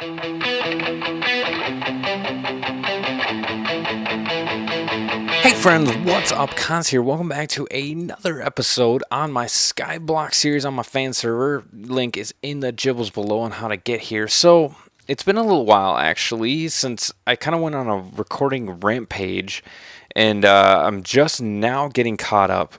Hey friends, what's up? Cons here. Welcome back to another episode on my Skyblock series on my fan server. Link is in the gibbles below on how to get here. So, it's been a little while actually since I kind of went on a recording rampage, and I'm just now getting caught up.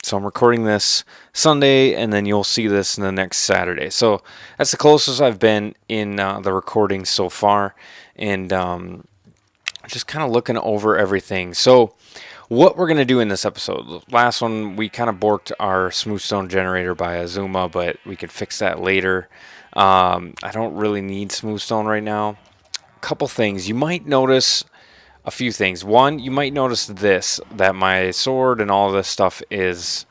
So I'm recording this Sunday, and then you'll see this in the next Saturday. So that's the closest I've been in the recording so far, and just kind of looking over everything. So what we're going to do in this episode, the last one we kind of borked our smoothstone generator by Azuma, but we could fix that later. I don't really need smoothstone right now. A couple things you might notice. A few things. One, you might notice that my sword and all this stuff is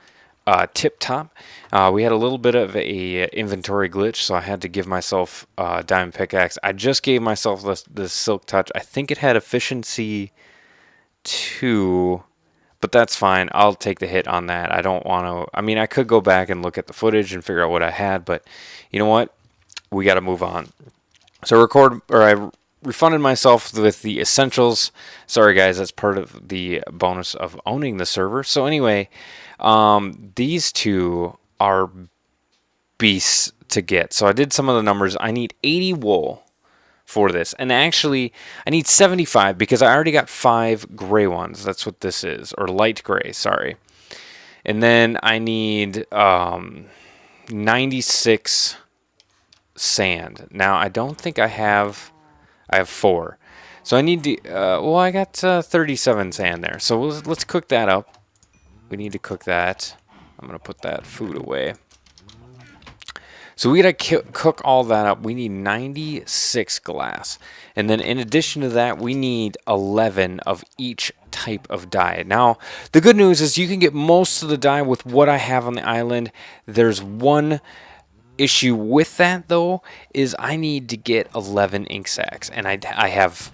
tip top. We had a little bit of a inventory glitch, so I had to give myself a diamond pickaxe. I just gave myself the silk touch. I think it had efficiency 2, but that's fine. I'll take the hit on that. I don't want to. I mean, I could go back and look at the footage and figure out what I had, but you know what? We got to move on. So I refunded myself with the essentials. Sorry guys, that's part of the bonus of owning the server. So anyway, these two are beasts to get. So I did some of the numbers. I need 80 wool for this, and actually I need 75 because I already got 5 gray ones. That's what this is, or light gray, sorry. And then I need 96 sand. Now I don't think I have 4. So I need to, well, I got 37 sand there. So let's cook that up. We need to cook that. I'm going to put that food away. So we got to cook all that up. We need 96 glass. And then in addition to that, we need 11 of each type of dye. Now, the good news is you can get most of the dye with what I have on the island. There's one issue with that though, is I need to get 11 ink sacs, and I have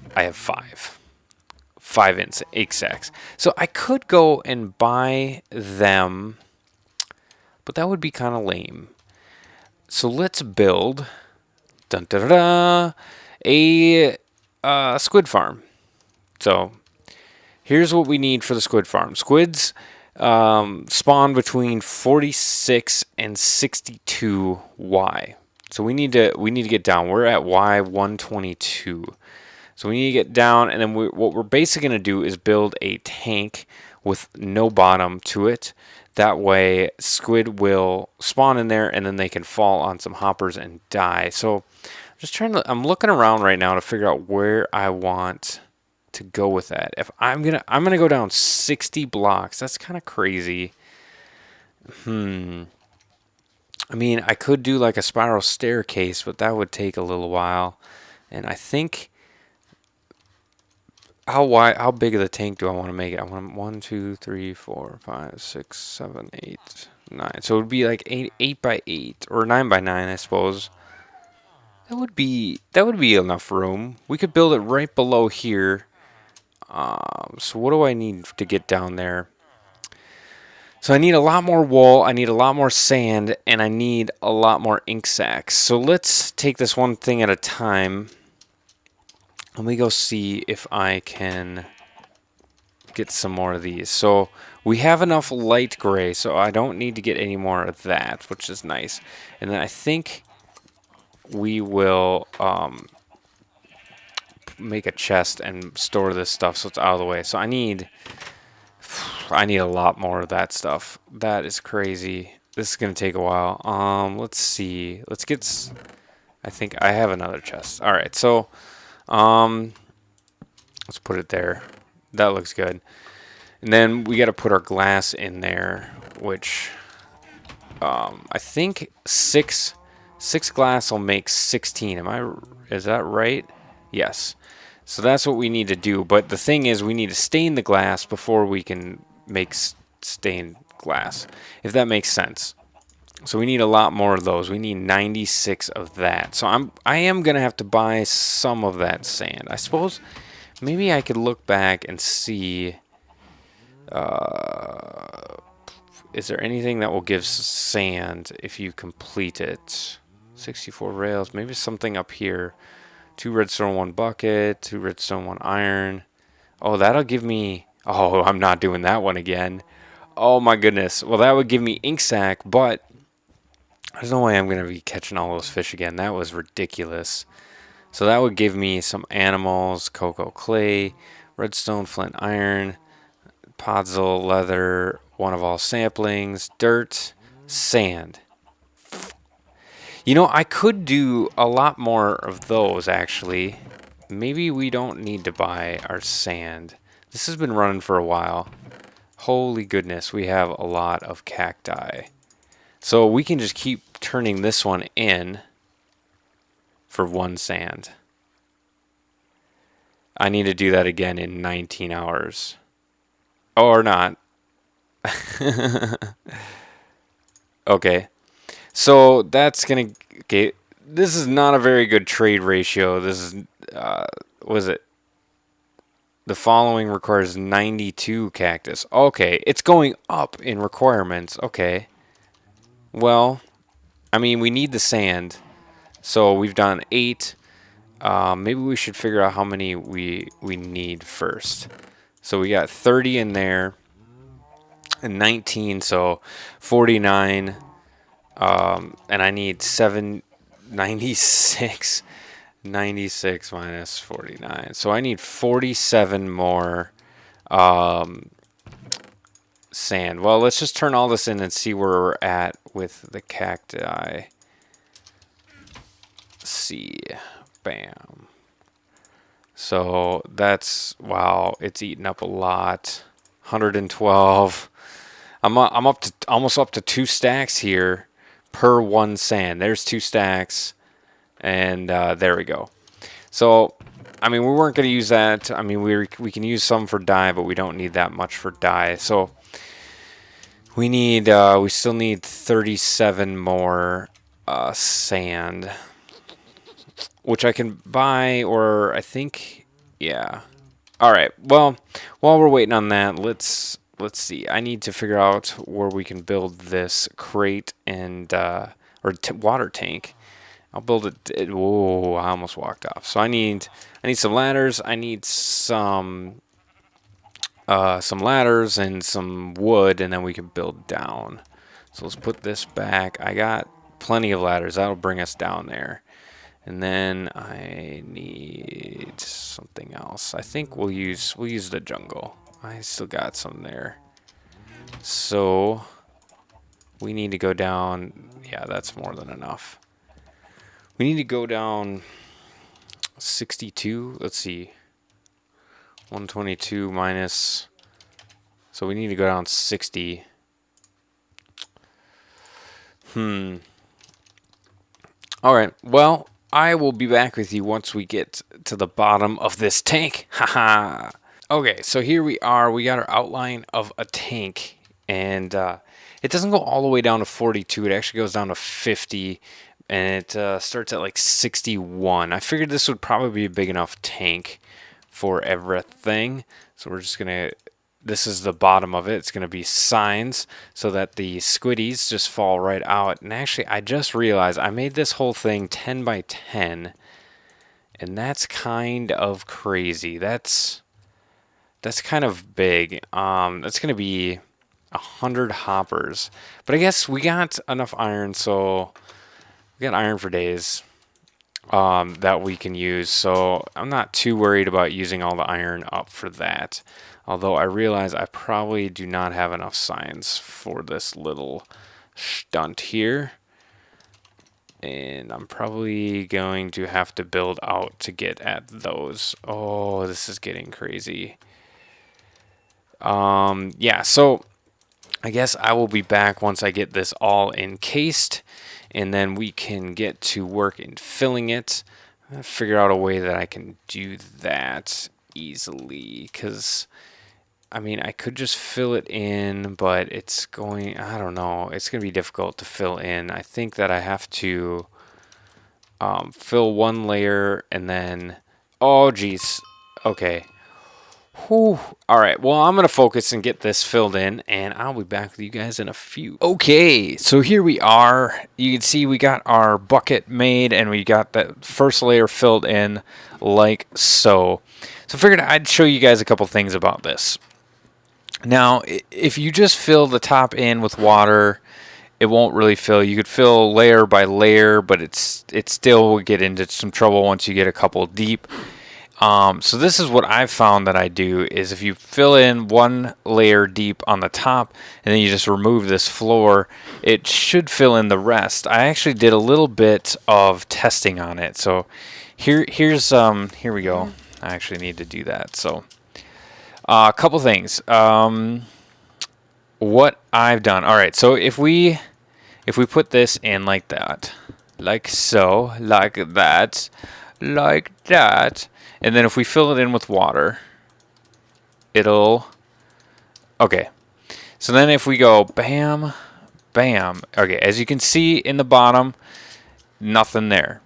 5 ink sacs. So I could go and buy them, but that would be kind of lame. So let's build a squid farm. So here's what we need for the squid farm. Squids spawn between 46 and 62 Y. So we need to get down. We're at Y 122. So we need to get down, and then what we're basically going to do is build a tank with no bottom to it. That way squid will spawn in there, and then they can fall on some hoppers and die. So I'm looking around right now to figure out where I want to go with that. If I'm gonna go down 60 blocks. That's kind of crazy. I mean, I could do like a spiral staircase, but that would take a little while. And I think, how big of the tank do I want to make it? I want 1, 2, 3, 4, 5, 6, 7, 8, 9. So it would be like 8 by 8 or 9 by 9, I suppose. That would be enough room. We could build it right below here. So what do I need to get down there? So I need a lot more wool, I need a lot more sand, and I need a lot more ink sacs. So let's take this one thing at a time. Let me go see if I can get some more of these. So we have enough light gray, so I don't need to get any more of that, which is nice. And then I think we will make a chest and store this stuff so it's out of the way. So I need a lot more of that stuff. That is crazy. This is gonna take a while. Let's see. I think I have another chest. All right, so let's put it there. That looks good. And then we got to put our glass in there, which I think six glass will make 16. Is that right? Yes. So that's what we need to do. But the thing is, we need to stain the glass before we can make stained glass, if that makes sense. So we need a lot more of those. We need 96 of that. So I am gonna have to buy some of that sand. I suppose maybe I could look back and see. Is there anything that will give sand if you complete it? 64 rails. Maybe something up here. 2 redstone, 1 bucket. 2 redstone, 1 iron. Oh, that'll give me... Oh, I'm not doing that one again. Oh my goodness. Well, that would give me ink sac, but there's no way I'm going to be catching all those fish again. That was ridiculous. So that would give me some animals, cocoa clay, redstone, flint, iron, podzol, leather, one of all saplings, dirt, sand. You know, I could do a lot more of those, actually. Maybe we don't need to buy our sand. This has been running for a while. Holy goodness, we have a lot of cacti. So we can just keep turning this one in for 1 sand. I need to do that again in 19 hours. Or not. Okay. So that's going to... Okay, this is not a very good trade ratio. This is... what is it? The following requires 92 cactus. Okay, it's going up in requirements. Okay. Well, I mean, we need the sand. So we've done 8. Maybe we should figure out how many we need first. So we got 30 in there. And 19, so 49. And I need 96. 96 minus 49. So I need 47 more sand. Well, let's just turn all this in and see where we're at with the cacti. Let's see. Bam. So that's, wow, it's eating up a lot. 112. I'm up to almost up to 2 stacks here per 1 sand. There's 2 stacks. And there we go. So, I mean, we weren't going to use that. I mean, we can use some for dye, but we don't need that much for dye. So, we need, we still need 37 more sand, which I can buy, or I think, yeah. All right. Well, while we're waiting on that, let's see. I need to figure out where we can build this crate and or water tank. I'll build it. Whoa! I almost walked off. So I need some ladders. I need some ladders and some wood, and then we can build down. So let's put this back. I got plenty of ladders. That'll bring us down there. And then I need something else. I think we'll use the jungle. I still got some there. So we need to go down. Yeah, that's more than enough. We need to go down 62. Let's see. 122 minus. So we need to go down 60. All right. Well, I will be back with you once we get to the bottom of this tank. Haha. Okay, so here we are. We got our outline of a tank, and it doesn't go all the way down to 42. It actually goes down to 50, and it starts at like 61. I figured this would probably be a big enough tank for everything. So we're just gonna, this is the bottom of it. It's gonna be signs so that the squiddies just fall right out. And actually, I just realized I made this whole thing 10 by 10, and that's kind of crazy. That's kind of big. That's gonna be 100 hoppers, but I guess we got enough iron, so we got iron for days that we can use. So I'm not too worried about using all the iron up for that. Although I realize I probably do not have enough signs for this little stunt here, and I'm probably going to have to build out to get at those. Oh, this is getting crazy. Yeah, so I guess I will be back once I get this all encased, and then we can get to work in filling it. Figure out a way that I can do that easily, because I mean, I could just fill it in, but it's going, I don't know, it's going to be difficult to fill in. I think that I have to fill one layer and then, oh geez, okay. Whew. All right, well, I'm going to focus and get this filled in, and I'll be back with you guys in a few. Okay, so here we are. You can see we got our bucket made, and we got that first layer filled in like so. So I figured I'd show you guys a couple things about this. Now, if you just fill the top in with water, it won't really fill. You could fill layer by layer, but it still will get into some trouble once you get a couple deep. So this is what I've found that I do is if you fill in one layer deep on the top and then you just remove this floor, it should fill in the rest. I actually did a little bit of testing on it. So here we go. I actually need to do that. So a couple things. What I've done. All right. So if we put this in like that, like so, like that, like that. And then if we fill it in with water, it'll... Okay. So then if we go bam, bam. Okay, as you can see in the bottom, nothing there.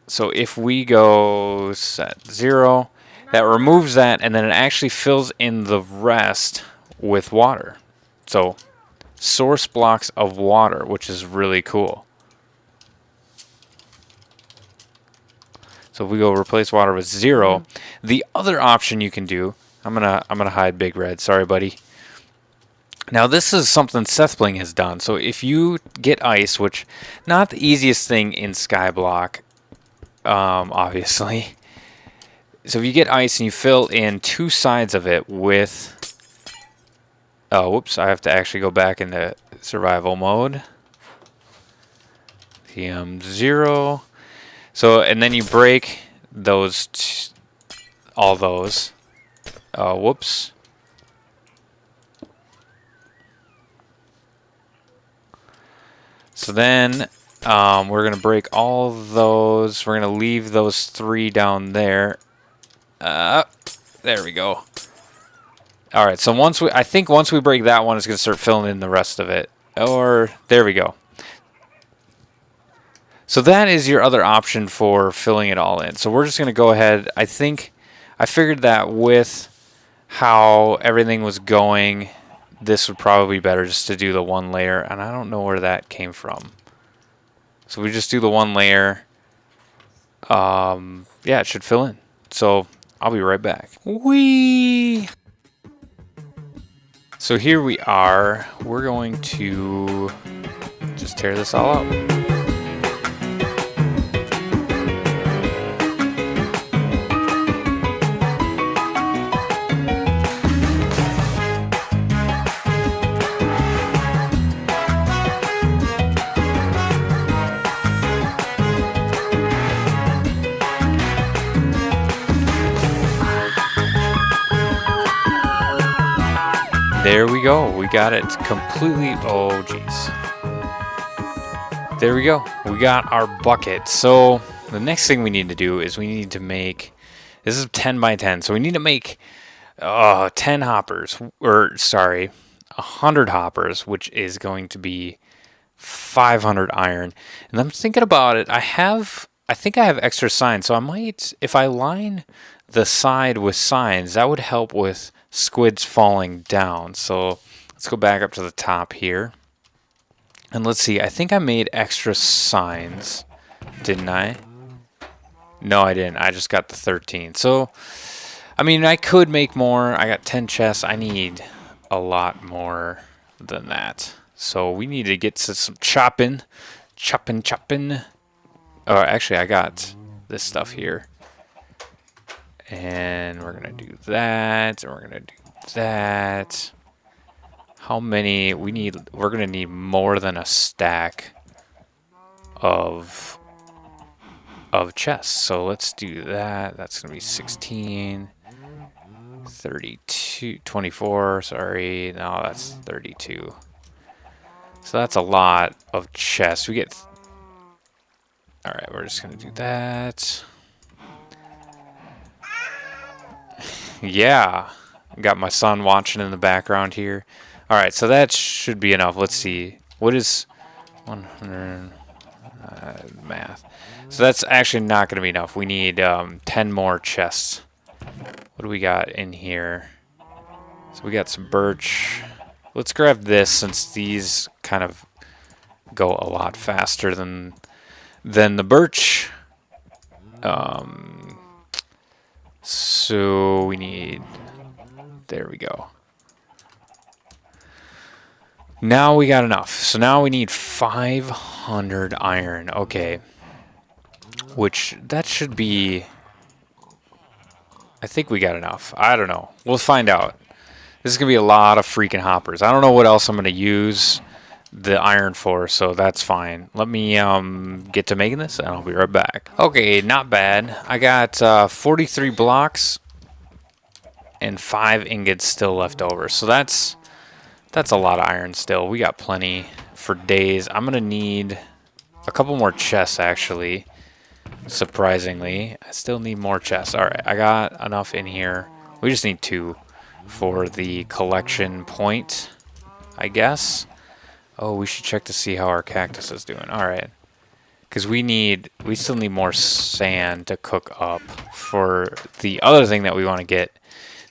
So if we go set 0, that removes that, and then it actually fills in the rest with water. So source blocks of water, which is really cool. So if we go replace water with 0, the other option you can do, I'm gonna hide Big Red. Sorry, buddy. Now this is something Sethbling has done. So if you get ice, which not the easiest thing in Skyblock, obviously. So if you get ice and you fill in 2 sides of it with, oh, whoops! I have to actually go back into survival mode. TM0. So, and then you break those, all those. Whoops. So then we're going to break all those. We're going to leave those 3 down there. There we go. All right, so I think once we break that one, it's going to start filling in the rest of it. Or, there we go. So that is your other option for filling it all in. So we're just going to go ahead. I think I figured that with how everything was going, this would probably be better just to do the 1 layer. And I don't know where that came from. So we just do the 1 layer. Yeah, it should fill in. So I'll be right back. Whee! So here we are. We're going to just tear this all out. There we go. We got it completely. Oh, jeez. There we go. We got our bucket. So the next thing we need to do is we need to make, this is 10 by 10. So we need to make 10 hoppers, or sorry, 100 hoppers, which is going to be 500 iron. And I'm thinking about it. I think I have extra signs. So I might, if I line the side with signs, that would help with squids falling down. So let's go back up to the top here. And let's see, I think I made extra signs, didn't I? No, I didn't. I just got the 13. So, I mean, I could make more. I got 10 chests. I need a lot more than that. So we need to get to some chopping. Oh, actually, I got this stuff here. And we're going to do that. And we're going to do that. How many? We're going to need more than a stack of chests. So let's do that. That's going to be 16, 32, 24. Sorry. No, that's 32. So that's a lot of chests. We get... All right, we're just going to do that. Yeah. Got my son watching in the background here. All right, so that should be enough. Let's see. What is 100 math? So that's actually not going to be enough. We need 10 more chests. What do we got in here? So we got some birch. Let's grab this since these kind of go a lot faster than the birch. So we need, there we go. Now we got enough. So now we need 500 iron. Okay. Which, that should be, I think we got enough. I don't know. We'll find out. This is going to be a lot of freaking hoppers. I don't know what else I'm going to use the iron for, so that's fine. Let me get to making this, and I'll be right back. Okay, not bad. I got 43 blocks and 5 ingots still left over. So that's a lot of iron still. We got plenty for days. I'm going to need a couple more chests, actually. Surprisingly, I still need more chests. All right, I got enough in here. We just need 2 for the collection point, I guess. Oh, we should check to see how our cactus is doing. All right, because we still need more sand to cook up for the other thing that we want to get.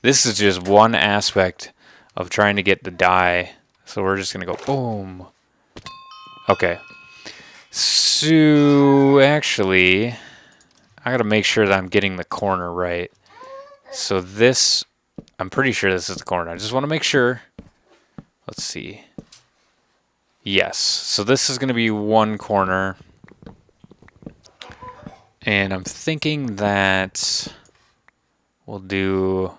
This is just one aspect of trying to get the dye. So we're just gonna go boom. Okay. So actually, I gotta make sure that I'm getting the corner right. So this, I'm pretty sure this is the corner. I just want to make sure. Let's see. Yes. So this is gonna be one corner. And I'm thinking that we'll do,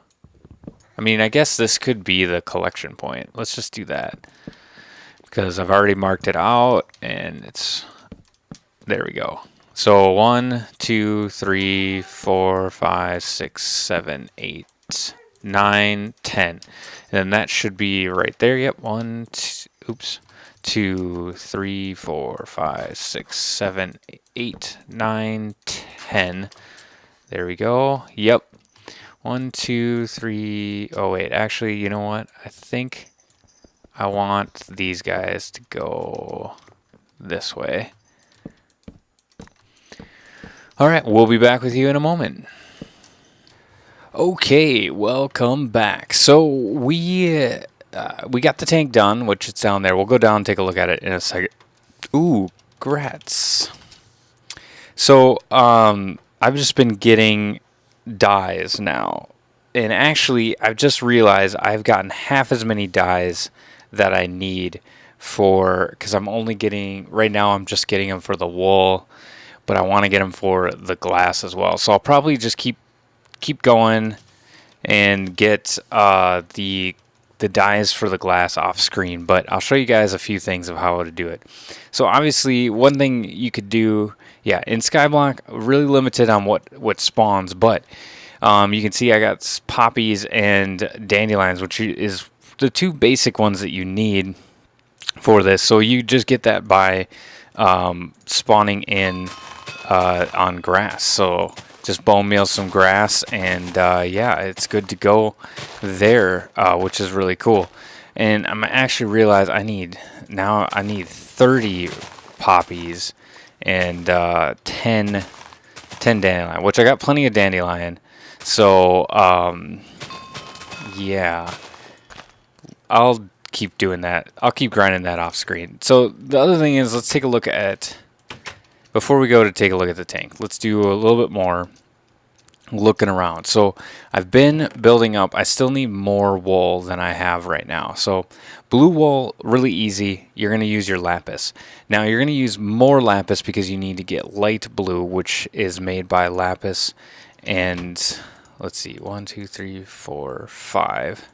I mean, I guess this could be the collection point. Let's just do that. Because I've already marked it out and it's, there we go. So 1, 2, 3, 4, 5, 6, 7, 8, 9, 10. And then that should be right there. Yep. 1, 2, oops. 2, 3, 4, 5, 6, 7, 8, 9, 10. There we go. Yep. 1, 2, 3. Oh, wait. Actually, you know what? I think I want these guys to go this way. All right. We'll be back with you in a moment. Okay. Welcome back. So we got the tank done, which it's down there. We'll go down and take a look at it in a second. Ooh, grats. So I've just been getting dyes now. And actually, I've just realized I've gotten half as many dyes that I need for, because I'm only getting, right now I'm just getting them for the wool, but I want to get them for the glass as well. So I'll probably just keep going and get the dyes for the glass off screen, but I'll show you guys a few things of how to do it. So obviously, one thing you could do, yeah, in Skyblock, really limited on what spawns, but you can see I got poppies and dandelions, which is the 2 basic ones that you need for this. So you just get that by spawning in on grass. So just bone meal some grass, and yeah, it's good to go there, which is really cool. And I'm actually realize I need 30 poppies and 10 dandelion, which I got plenty of dandelion. So yeah, I'll keep doing that. I'll keep grinding that off screen. So the other thing is, let's take a look at, before we go to take a look at the tank, let's do a little bit more looking around. So I've been building up. I still need more wool than I have right now. So blue wool, really easy. You're going to use your lapis. Now you're going to use more lapis because you need to get light blue, which is made by lapis. And let's see, 1, 2, 3, 4, 5,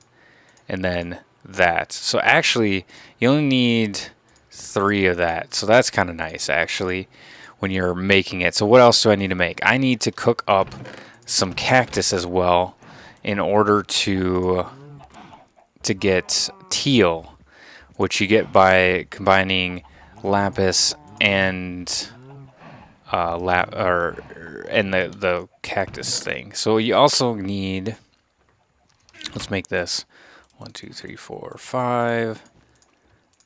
and then that. So actually, you only need 3 of that. So that's kind of nice, actually, when you're making it. So what else do I need to make? I need to cook up some cactus as well in order to get teal, which you get by combining lapis and the cactus thing. So you also need, let's make this 1, 2, 3, 4, 5,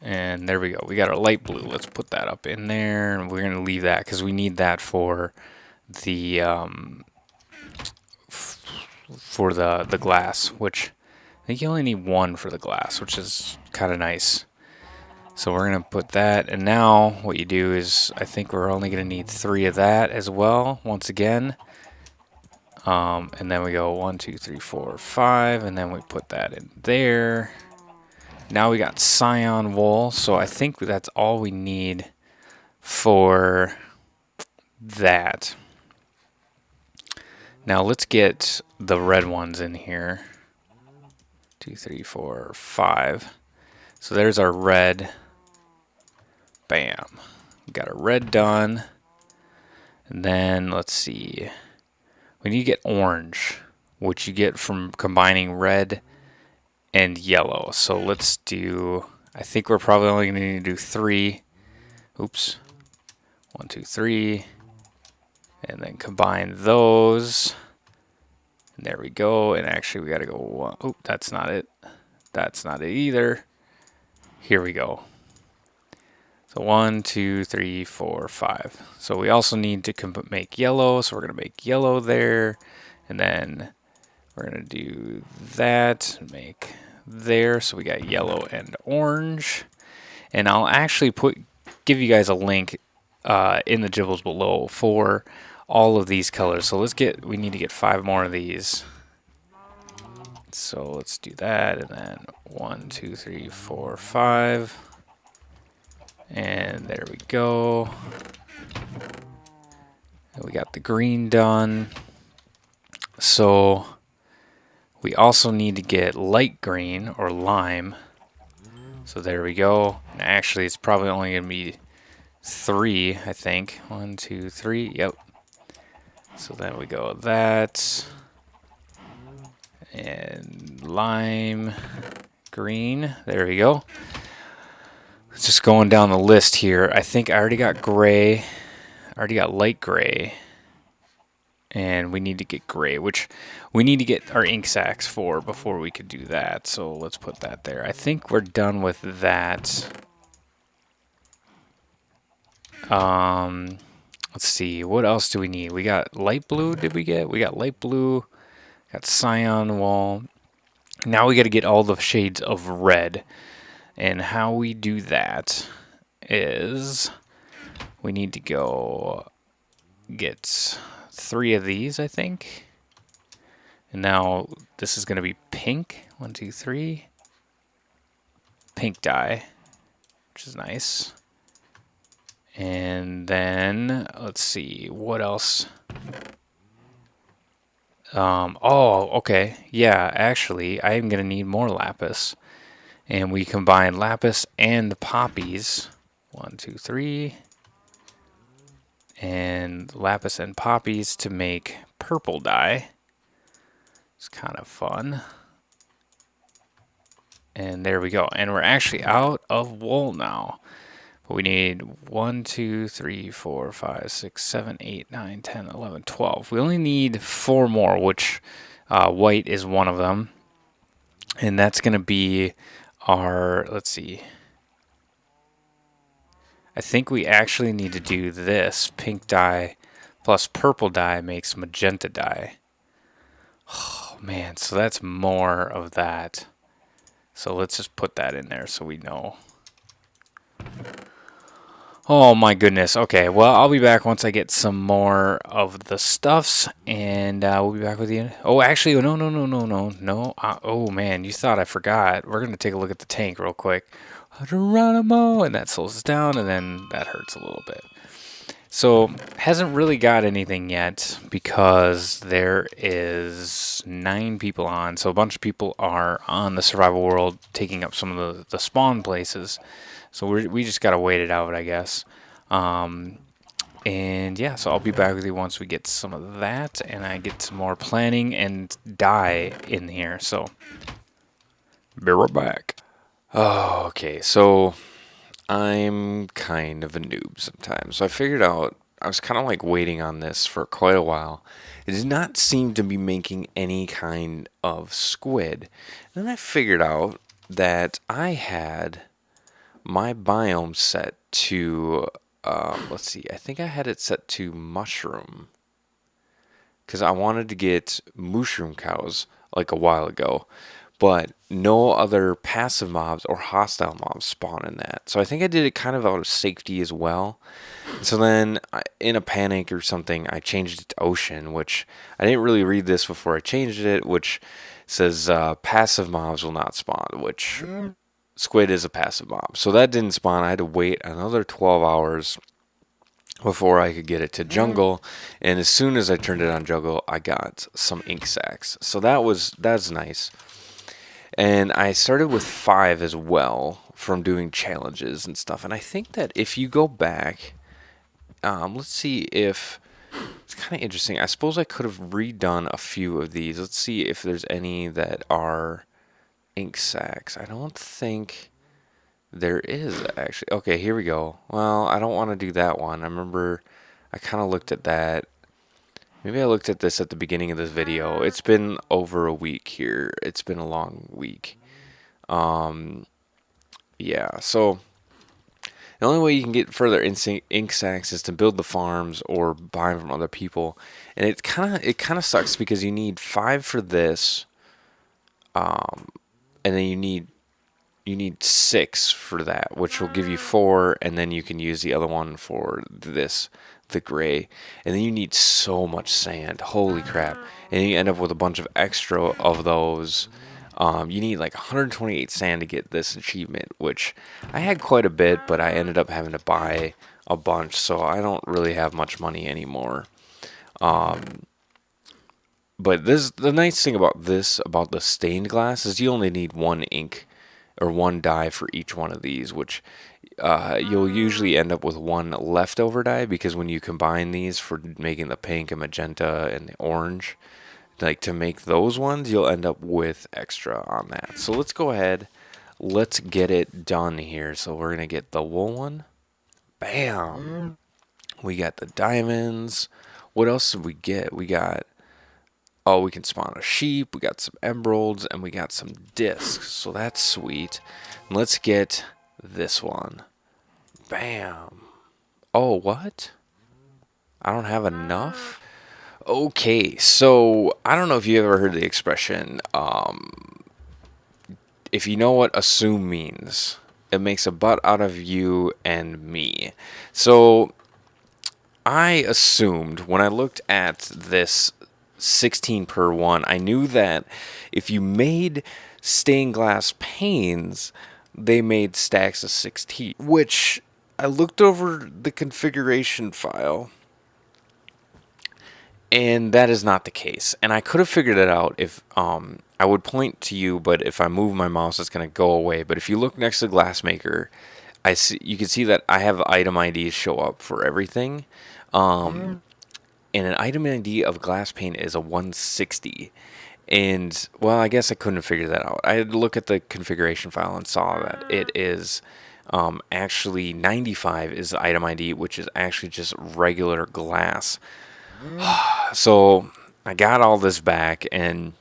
and there we go. We got our light blue. Let's put that up in there, and we're gonna leave that because we need that for the for the glass, which I think you only need one for the glass, which is kind of nice. So we're going to put that, and now what you do is, I think we're only going to need 3 of that as well, once again. And then we go 1, 2, 3, 4, 5, and then we put that in there. Now we got cyan wool, so I think that's all we need for that. Now let's get the red ones in here. 2, 3, 4, 5. So there's our red. Bam. We got our red done. And then let's see. We need to get orange, which you get from combining red and yellow. So let's do, I think we're probably only going to need to do 3. Oops. 1, 2, 3. And then combine those. And there we go. And actually we got to go 1. Oh, that's not it. That's not it either. Here we go. So 1, 2, 3, 4, 5. So we also need to make yellow. So we're going to make yellow there. And then we're going to do that. Make there. So we got yellow and orange. And I'll actually give you guys a link in the gibbles below for all of these colors. So we need to get 5 more of these. So let's do that. And then 1, 2, 3, 4, 5. And there we go. And we got the green done. So we also need to get light green or lime. So there we go. And actually, it's probably only going to be 3, I think. 1, 2, 3. Yep. So then we go with that. And lime green. There we go. Just going down the list here. I think I already got gray. I already got light gray. And we need to get gray, which we need to get our ink sacs for before we could do that. So let's put that there. I think we're done with that. Let's see. What else do we need? We got light blue, did we get? We got light blue. Got cyan wool. Now we got to get all the shades of red. And how we do that is we need to go get 3 of these, I think. And now this is going to be pink. 1, 2, 3. Pink dye, which is nice. And then let's see what else. Oh, okay. Yeah, actually, I'm going to need more lapis. And we combine lapis and poppies. 1, 2, 3. And lapis and poppies to make purple dye. It's kind of fun. And there we go. And we're actually out of wool now. But we need 1, 2, 3, 4, 5, 6, 7, 8, 9, 10, 11, 12. We only need 4 more, which white is one of them. And that's going to be our, let's see. I think we actually need to do this. Pink dye plus purple dye makes magenta dye. Oh, man, so that's more of that. So let's just put that in there so we know. Oh my goodness. Okay, well, I'll be back once I get some more of the stuffs, and we'll be back with you. Oh, actually, no. Oh man, you thought I forgot. We're gonna take a look at the tank real quick. Geronimo, and that slows us down, and then that hurts a little bit. So, hasn't really got anything yet because there is 9 people on. So a bunch of people are on the survival world taking up some of the spawn places. So we just got to wait it out, I guess. And yeah, so I'll be back with you once we get some of that and I get some more planning and dye in here. So, be right back. Oh, okay, so I'm kind of a noob sometimes. So I figured out, I was kind of like waiting on this for quite a while. It did not seem to be making any kind of squid. And then I figured out that I had my biome set to, let's see, I think I had it set to mushroom. because I wanted to get mushroom cows like a while ago, but no other passive mobs or hostile mobs spawn in that. So I think I did it kind of out of safety as well. So then, in a panic or something, I changed it to ocean, which I didn't really read this before I changed it, which says passive mobs will not spawn, which squid is a passive mob. So that didn't spawn. I had to wait another 12 hours before I could get it to jungle, and as soon as I turned it on jungle, I got some ink sacs. So that's nice. And I started with 5 as well from doing challenges and stuff. And I think that if you go back, let's see if it's kind of interesting. I suppose I could have redone a few of these. Let's see if there's any that are ink sacs. I don't think there is actually. Okay, here we go. Well, I don't want to do that one. I remember I kind of looked at that. Maybe I looked at this at the beginning of this video. It's been over a week here. It's been a long week. Yeah, so the only way you can get further ink sacs is to build the farms or buy them from other people, and it kind of sucks because you need 5 for this, and then you need 6 for that, which will give you 4, and then you can use the other one for this, the gray, and then you need so much sand. Holy crap! And you end up with a bunch of extra of those. You need like 128 sand to get this achievement, which I had quite a bit, but I ended up having to buy a bunch, so I don't really have much money anymore. But the nice thing about the stained glass, is you only need 1 ink or 1 dye for each one of these, which you'll usually end up with 1 leftover dye, because when you combine these for making the pink and magenta and the orange, like to make those ones, you'll end up with extra on that. So let's go ahead, let's get it done here. So we're gonna get the wool one. Bam! We got the diamonds. What else did we get? We got, oh, we can spawn a sheep. We got some emeralds, and we got some discs. So that's sweet. And let's get this one. Bam! Oh, what? I don't have enough? Okay, so I don't know if you ever heard the expression, if you know what assume means, it makes a butt out of you and me. So I assumed when I looked at this 16 per 1, I knew that if you made stained glass panes, they made stacks of 16, which I looked over the configuration file, and that is not the case. And I could have figured it out if I would point to you, but if I move my mouse, it's going to go away. But if you look next to Glassmaker, you can see that I have item IDs show up for everything. And an item ID of glass pane is a 160. And, well, I guess I couldn't figure that out. I had to look at the configuration file and saw that it is actually 95 is the item ID, which is actually just regular glass. So I got all this back, and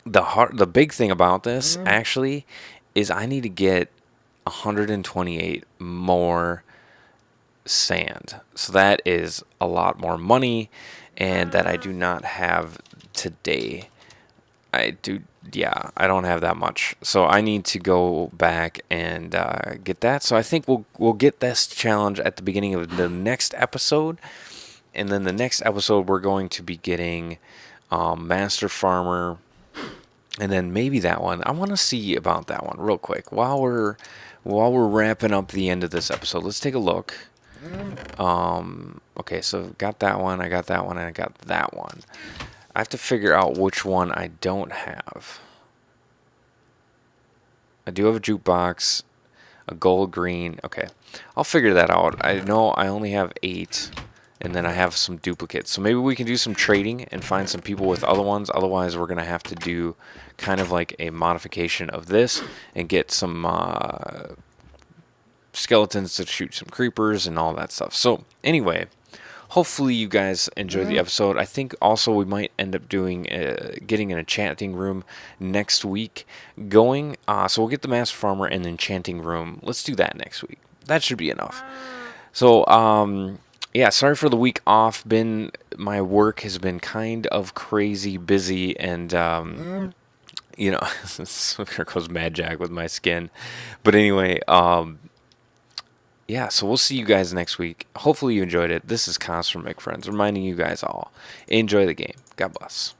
the big thing about this actually is I need to get 128 more sand. So that is a lot more money, and that I do not have today. I don't have that much. So I need to go back and get that. So I think we'll get this challenge at the beginning of the next episode. And then the next episode, we're going to be getting Master Farmer, and then maybe that one. I want to see about that one real quick while we're wrapping up the end of this episode. Let's take a look. Okay, so got that one. I got that one, and I got that one. I have to figure out which one I don't have. I do have a jukebox, a gold green. Okay, I'll figure that out. I know I only have 8. And then I have some duplicates. So maybe we can do some trading and find some people with other ones. Otherwise, we're going to have to do kind of like a modification of this and get some skeletons to shoot some creepers and all that stuff. So anyway, hopefully you guys enjoyed the episode. I think also we might end up doing getting an enchanting room next week going. So we'll get the Master Farmer and the enchanting room. Let's do that next week. That should be enough. So, yeah, sorry for the week off. My work has been kind of crazy busy, and you know, there goes Mad Jack with my skin. But anyway, yeah, so we'll see you guys next week. Hopefully you enjoyed it. This is Cons from McFriends, reminding you guys all, enjoy the game. God bless.